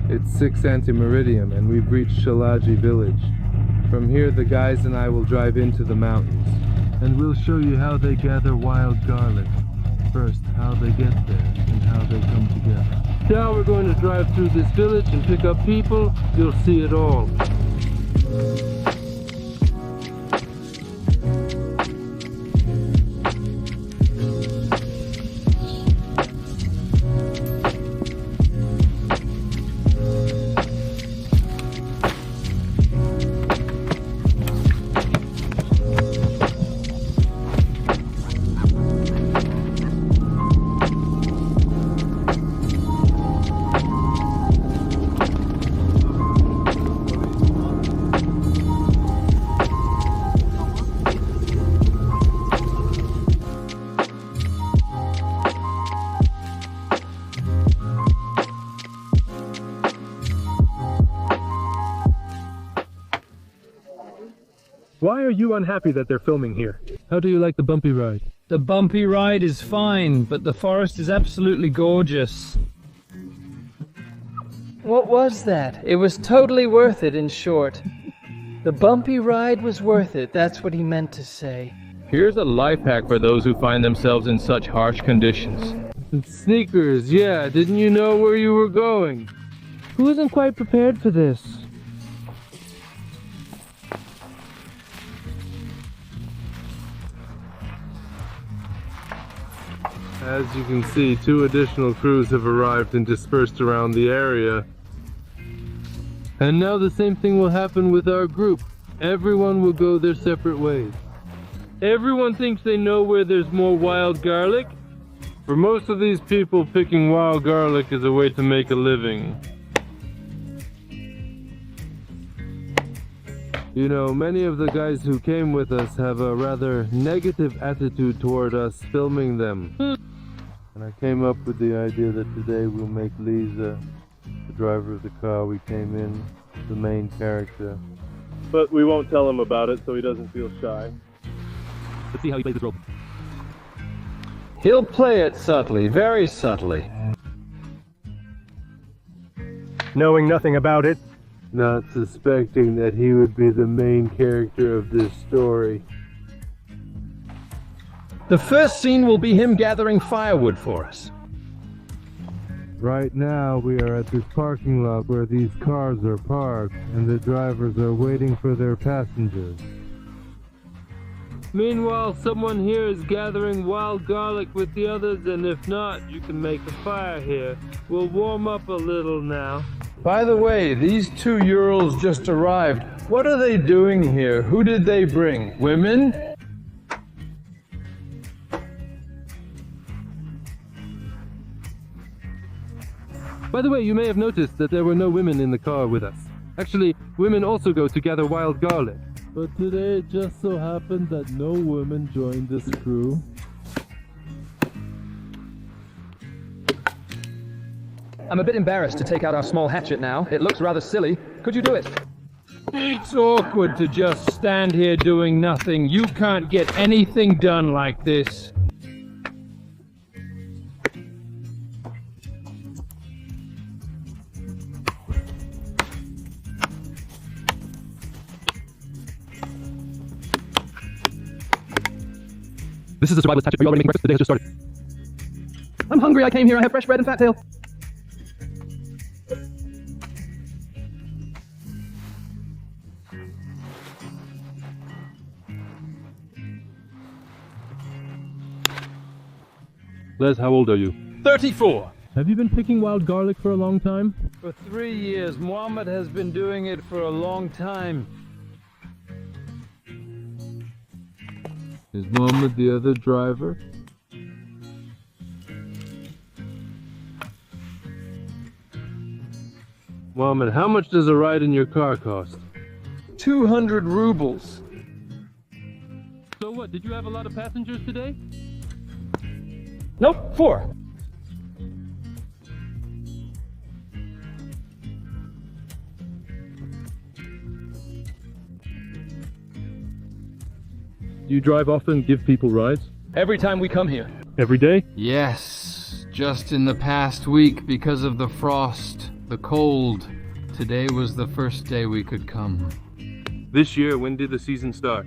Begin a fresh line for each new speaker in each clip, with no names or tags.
It's 6 anti-meridian and we've reached Shaladzhi village. From here the guys and I will drive into the mountains. And we'll show you how they gather wild garlic. First, how they get there and how they come together. Now we're going to drive through this village and pick up people. You'll see it all. Why are you unhappy that they're filming here? How do you like the bumpy ride?
The bumpy ride is fine, but the forest is absolutely gorgeous. What was that? It was totally worth it, in short. The bumpy ride was worth it, that's what he meant to say.
Here's a life hack for those who find themselves in such harsh conditions.
Sneakers, yeah, didn't you know where you were going? Who isn't quite prepared for this? As you can see, 2 additional crews have arrived and dispersed around the area. And now the same thing will happen with our group. Everyone will go their separate ways. Everyone thinks they know where there's more wild garlic. For most of these people, picking wild garlic is a way to make a living. You know, many of the guys who came with us have a rather negative attitude toward us filming them. And I came up with the idea that today we'll make Lisa, the driver of the car we came in, the main character. But we won't tell him about it so he doesn't feel shy.
Let's see how he plays this role.
He'll play it subtly, very subtly.
Knowing nothing about it.
Not suspecting that he would be the main character of this story.
The first scene will be him gathering firewood for us.
Right now we are at this parking lot where these cars are parked and the drivers are waiting for their passengers. Meanwhile, someone here is gathering wild garlic with the others, and if not, you can make a fire here. We'll warm up a little now.
By the way, these 2 Urals just arrived. What are they doing here? Who did they bring? Women?
By the way, you may have noticed that there were no women in the car with us. Actually, women also go to gather wild garlic. But today it just so happened that no women joined this crew.
I'm a bit embarrassed to take out our small hatchet now. It looks rather silly. Could you do it?
It's awkward to just stand here doing nothing. You can't get anything done like this.
This is a survivalist hatchet. Are you already making breakfast? The day has just started. I'm hungry. I came here. I have fresh bread and fat tail.
Les, how old are you?
34.
Have you been picking wild garlic for a long time?
For 3 years. Muhammad has been doing it for a long time.
Is Mohammed the other driver? Mohammed, how much does a ride in your car cost?
200 rubles.
So what, did you have a lot of passengers today?
Nope, 4.
Do you drive often, give people rides?
Every time we come here.
Every day?
Yes, just in the past week because of the frost. The cold. Today was the first day we could come.
This year, when did the season start?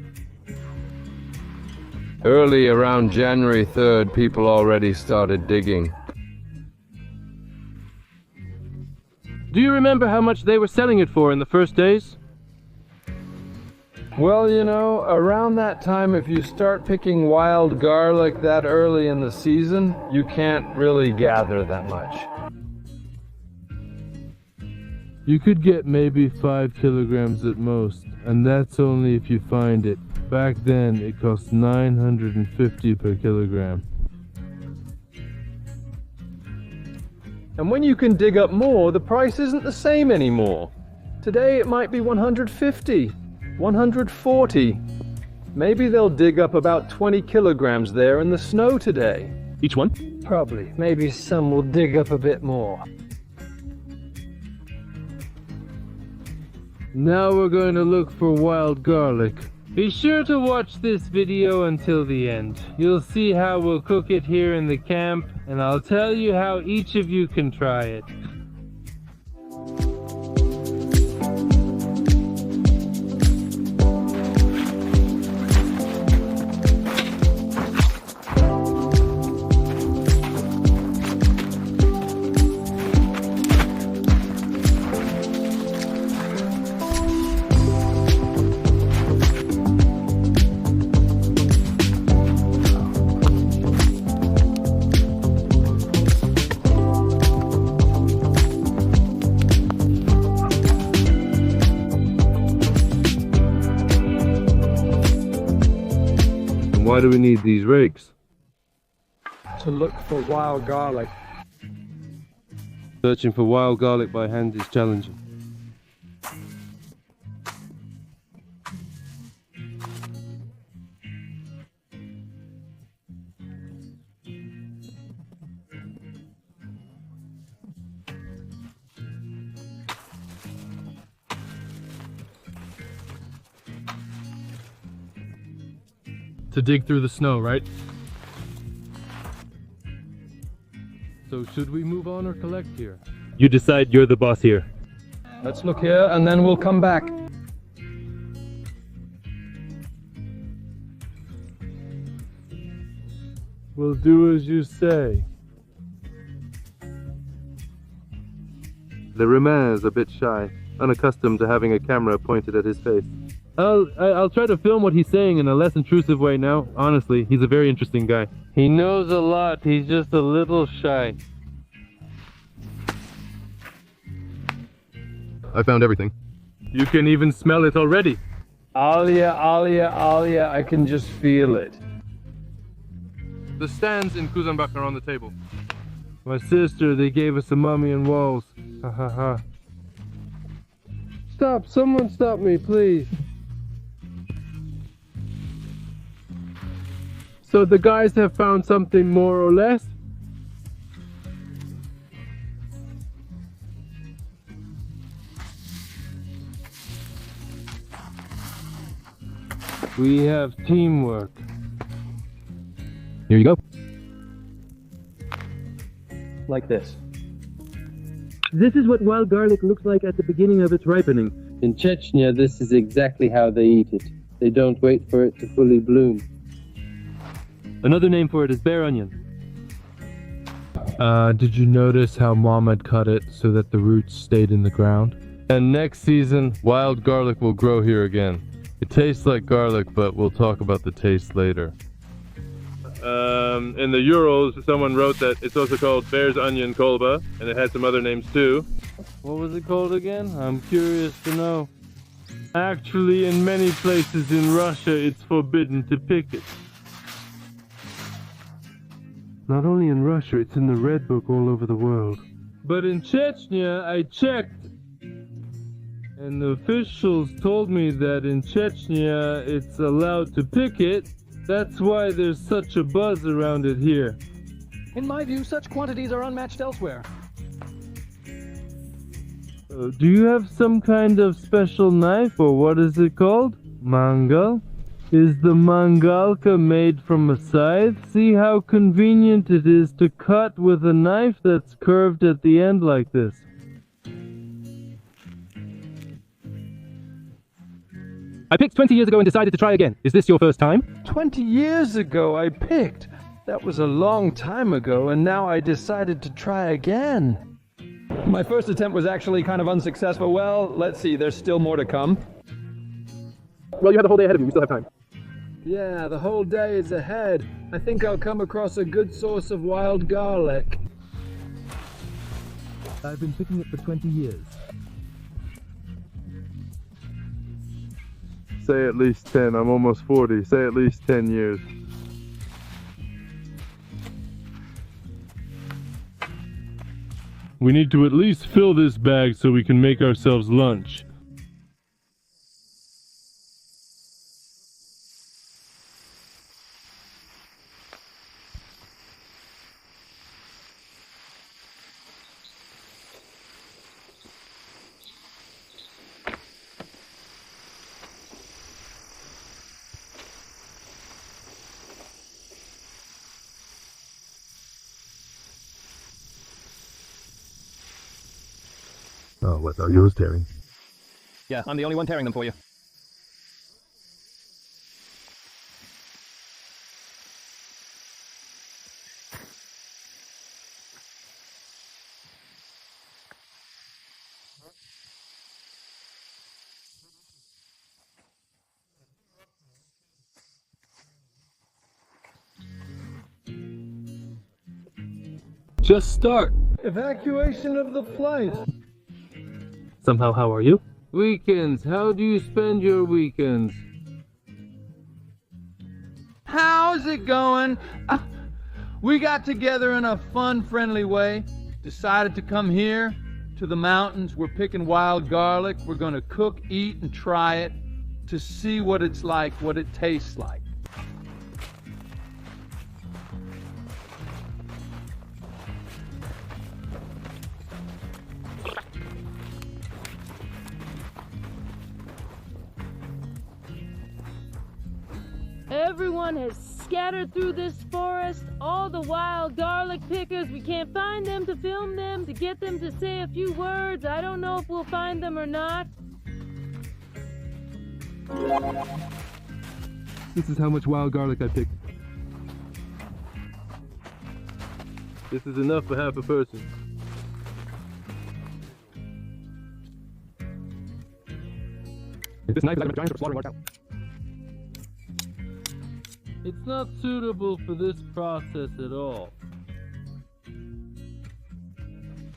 Early around January 3rd, people already started digging.
Do you remember how much they were selling it for in the first days?
Well, you know, around that time, if you start picking wild garlic that early in the season, you can't really gather that much.
You could get maybe 5 kilograms at most, and that's only if you find it. Back then, it cost 950 per kilogram.
And when you can dig up more, the price isn't the same anymore. Today it might be 150, 140. Maybe they'll dig up about 20 kilograms there in the snow today.
Each one?
Probably. Maybe some will dig up a bit more.
Now we're going to look for wild garlic. Be sure to watch this video until the end. You'll see how we'll cook it here in the camp, and I'll tell you how each of you can try it. Why do we need these rakes?
To look for wild garlic.
Searching for wild garlic by hand is challenging.
To dig through the snow, right?
So should we move on or collect here?
You decide, you're the boss here.
Let's look here and then we'll come back.
We'll do as you say. Le Romain is a bit shy, unaccustomed to having a camera pointed at his face. I'll try to film what he's saying in a less intrusive way now. Honestly, he's a very interesting guy. He knows a lot, he's just a little shy.
I found everything.
You can even smell it already.
Alia, Alia, Alia, I can just feel it.
The stands in Kuzanbak are on the table. My sister, they gave us a mummy and walls. Ha ha ha. Stop, someone stop me, please. So the guys have found something more or less? We have teamwork.
Here you go.
Like this.
This is what wild garlic looks like at the beginning of its ripening. In Chechnya, this is exactly how they eat it. They don't wait for it to fully bloom.
Another name for it is bear onion.
Did you notice how Mom had cut it so that the roots stayed in the ground? And next season, wild garlic will grow here again. It tastes like garlic, but we'll talk about the taste later. In the Urals, someone wrote that it's also called bear's onion kolba, and it had some other names too. What was it called again? I'm curious to know. Actually, in many places in Russia, it's forbidden to pick it. Not only in Russia, it's in the Red Book all over the world. But in Chechnya, I checked, and the officials told me that in Chechnya, it's allowed to pick it. That's why there's such a buzz around it here.
In my view, such quantities are unmatched elsewhere.
Do you have some kind of special knife, or what is it called? Mangal? Is the mangalka made from a scythe? See how convenient it is to cut with a knife that's curved at the end like this.
I picked 20 years ago and decided to try again. Is this your first time?
20 years ago I picked. That was a long time ago, and now I decided to try again. My first attempt was actually kind of unsuccessful. Well, let's see, there's still more to come.
Well, you have the whole day ahead of you. We still have time.
Yeah, the whole day is ahead. I think I'll come across a good source of wild garlic.
I've been picking it for 20 years.
Say at least 10. I'm almost 40. Say at least 10 years. We need to at least fill this bag so we can make ourselves lunch.
Oh, what are yours tearing?
Yeah, I'm the only one tearing them for you.
Just start.
Evacuation of the flight.
Somehow, how are you?
Weekends. How do you spend your weekends?
How's it going? We got together in a fun, friendly way. Decided to come here to the mountains. We're picking wild garlic. We're gonna cook, eat, and try it to see what it's like, what it tastes like.
Everyone has scattered through this forest. All the wild garlic pickers, we can't find them to film them, to get them to say a few words. I don't know if we'll find them or not.
This is how much wild garlic I picked.
This is enough for half a person.
This knife is out of a giant for slaughtering large cows.
It's not suitable for this process at all.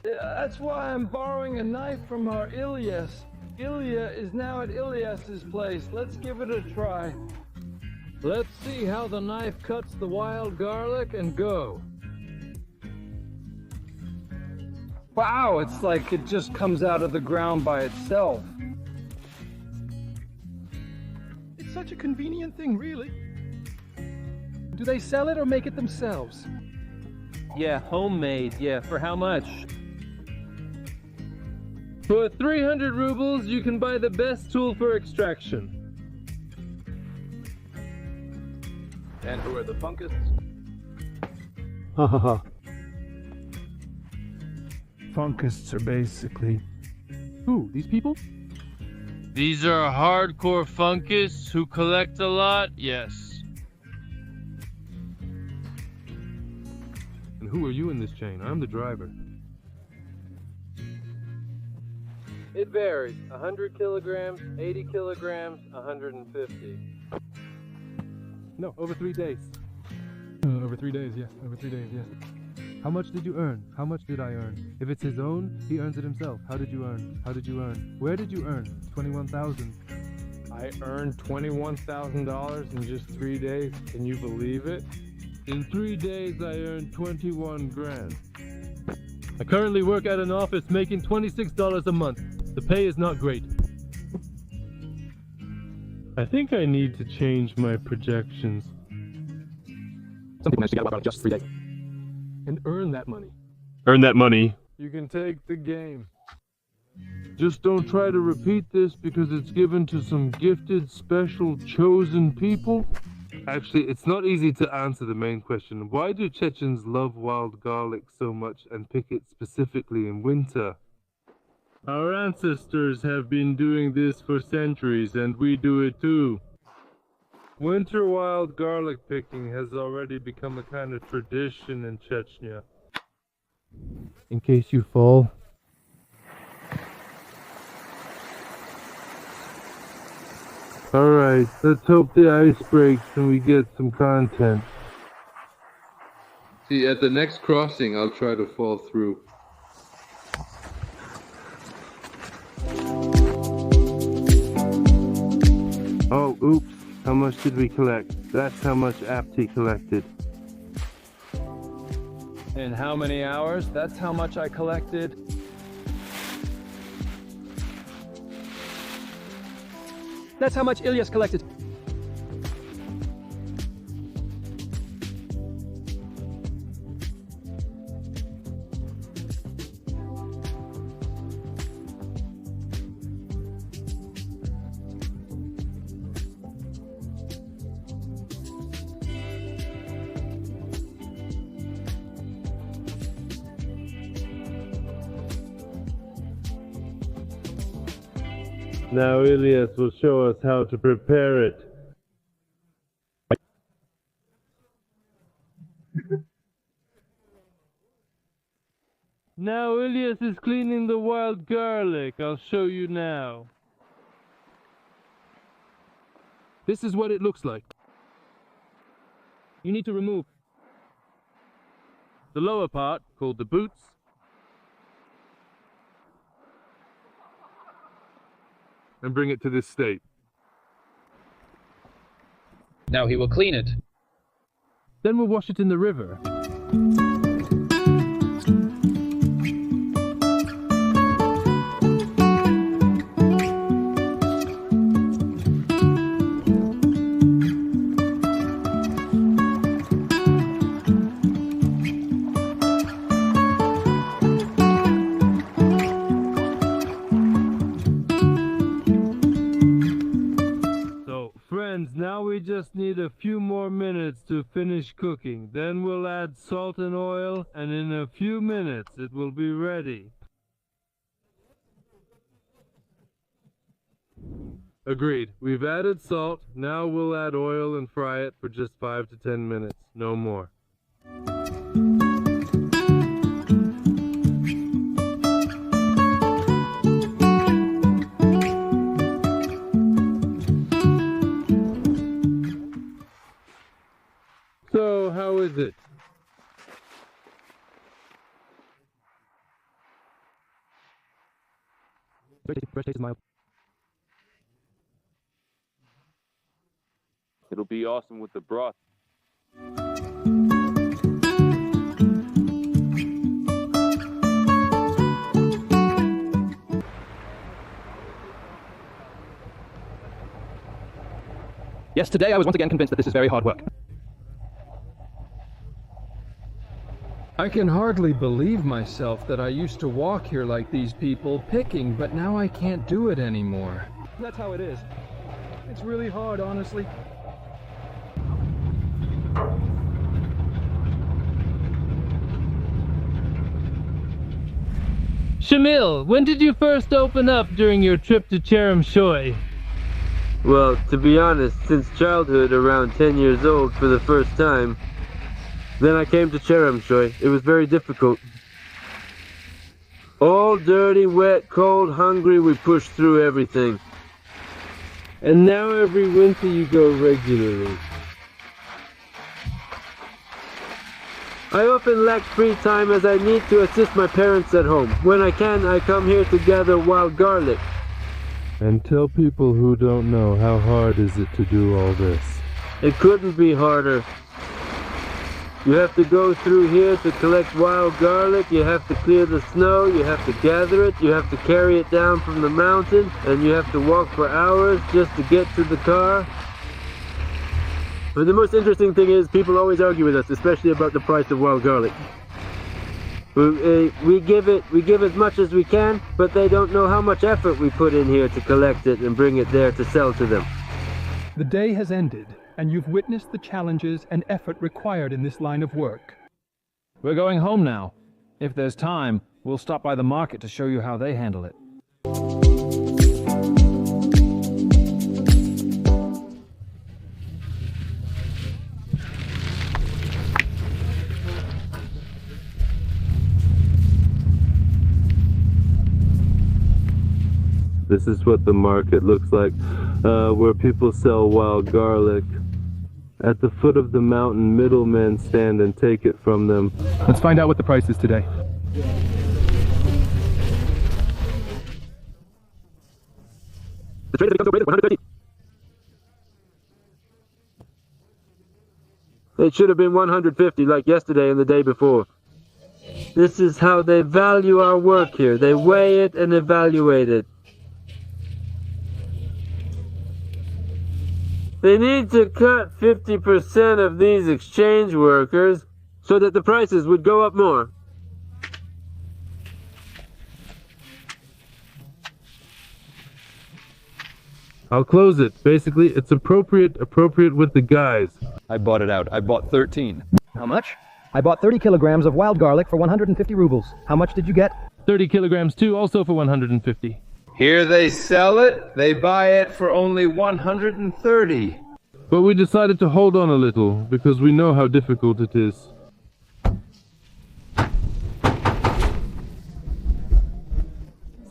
That's why I'm borrowing a knife from our Ilyas. Ilya is now at Ilyas's place. Let's give it a try.
Let's see how the knife cuts the wild garlic and go.
Wow, it's like it just comes out of the ground by itself.
It's such a convenient thing, really. Do they sell it or make it themselves?
Yeah, homemade. Yeah, for how much?
For 300 rubles, you can buy the best tool for extraction.
And who are the funkists?
Ha ha ha.
Funkists are basically...
Who? These people?
These are hardcore funkists who collect a lot, yes.
And who are you in this chain? I'm the driver.
It varies. 100 kilograms, 80 kilograms, 150.
No, over 3 days. Over 3 days, yeah. Over 3 days, yeah. How much did you earn? How much did I earn? If it's his own, he earns it himself. How did you earn? How did you earn? Where did you earn? 21,000.
I earned $21,000 in just 3 days. Can you believe it?
In 3 days, I earned 21 grand. I currently work at an office making $26 a month. The pay is not great. I think I need to change my projections.
Some people manage to get about just 3 days. And earn that money.
Earn that money.
You can take the game.
Just don't try to repeat this because it's given to some gifted, special, chosen people. Actually, it's not easy to answer the main question. Why do Chechens love wild garlic so much and pick it specifically in winter? Our ancestors have been doing this for centuries, and we do it too. Winter wild garlic picking has already become a kind of tradition in Chechnya.
In case you fall.
Alright, let's hope the ice breaks and we get some content. See, at the next crossing, I'll try to fall through. Oh, oops. How much did we collect? That's how much Apti collected.
In how many hours? That's how much I collected.
That's how much Ilyas collected.
Now Ilyas will show us how to prepare it. Now Ilyas is cleaning the wild garlic. I'll show you now.
This is what it looks like. You need to remove the lower part, called the boots,
And bring it to this state.
Now he will clean it.
then we'll wash it in the river.
Now we just need a few more minutes to finish cooking. Then we'll add salt and oil, and in a few minutes it will be ready. Agreed. We've added salt. Now we'll add oil and fry it for just 5 to 10 minutes. No more. So, how is it?
Fresh taste is mild.
It'll be awesome with the broth.
Yes, today I was once again convinced that this is very hard work.
I can hardly believe myself that I used to walk here like these people, picking, but now I can't do it anymore.
That's how it is. It's really hard, honestly.
Shamil, when did you first open up during your trip to Cherem? Well, to be honest, since childhood, around 10 years old for the first time. Then I came to Cherem. It was very difficult. All dirty, wet, cold, hungry, we pushed through everything. And now every winter you go regularly. I often lack free time as I need to assist my parents at home. When I can, I come here to gather wild garlic. And tell people who don't know, how hard is it to do all this? It couldn't be harder. You have to go through here to collect wild garlic, you have to clear the snow, you have to gather it, you have to carry it down from the mountain, and you have to walk for hours just to get to the car. But the most interesting thing is, people always argue with us, especially about the price of wild garlic. We give as much as we can, but they don't know how much effort we put in here to collect it and bring it there to sell to them.
The day has ended, and you've witnessed the challenges and effort required in this line of work.
We're going home now. If there's time, we'll stop by the market to show you how they handle it.
This is what the market looks like, where people sell wild garlic. At the foot of the mountain, middlemen stand and take it from them.
Let's find out what the price is today.
The trade has become so great at 150. It should have been 150 like yesterday and the day before. This is how they value our work here. They weigh it and evaluate it. They need to cut 50% of these exchange workers so that the prices would go up more.
I'll close it. Basically, it's appropriate with the guys.
I bought it out. I bought 13.
How much? I bought 30 kilograms of wild garlic for 150 rubles. How much did you get?
30 kilograms too, also for 150.
Here they sell it, they buy it for only 130.
But we decided to hold on a little, because we know how difficult it is.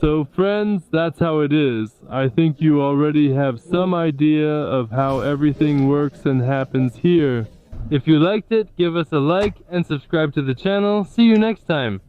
So friends, that's how it is. I think you already have some idea of how everything works and happens here. If you liked it, give us a like and subscribe to the channel. See you next time.